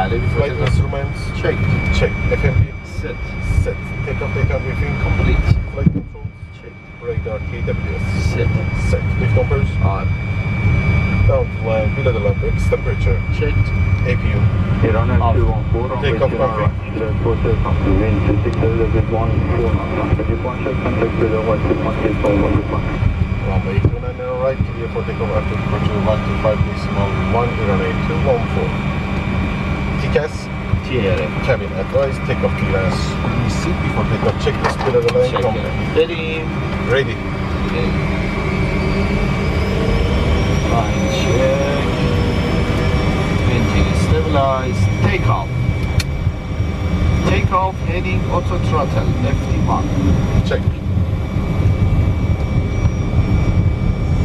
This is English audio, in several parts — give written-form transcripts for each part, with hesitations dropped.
بله Flight instruments checked. check. FMP Set. set. Takeoff data briefing Complete. Flight controls Checked. radar TWS Set. set. Lift numbers On. down to land below the lumbex temperature Checked. APU Iranair Off. 214, Takeoff config. Process on the wind 26 departure, contact with the 121 for 1 departure. runway 29 right clear for takeoff after departure 125.1 iranair 214 TCAS TRA. cabin advised takeoff clearance seat before takeoff checklist below the line Check. complete Ready. ready Line check. Engine is stabilized. Takeoff. Takeoff heading auto throttle FD1. check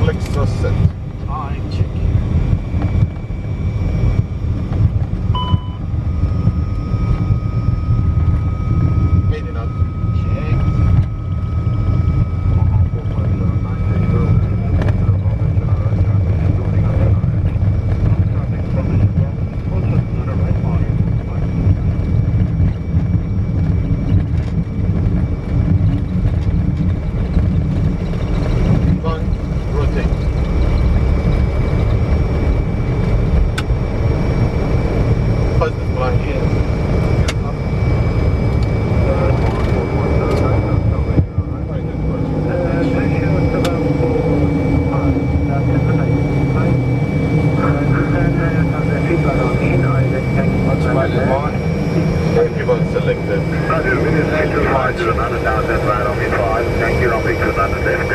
flex thrust set Time check. made enough Check. one rotate positive flying in People selected. Thank you, runway 295, runway 5, thank you, runway 295.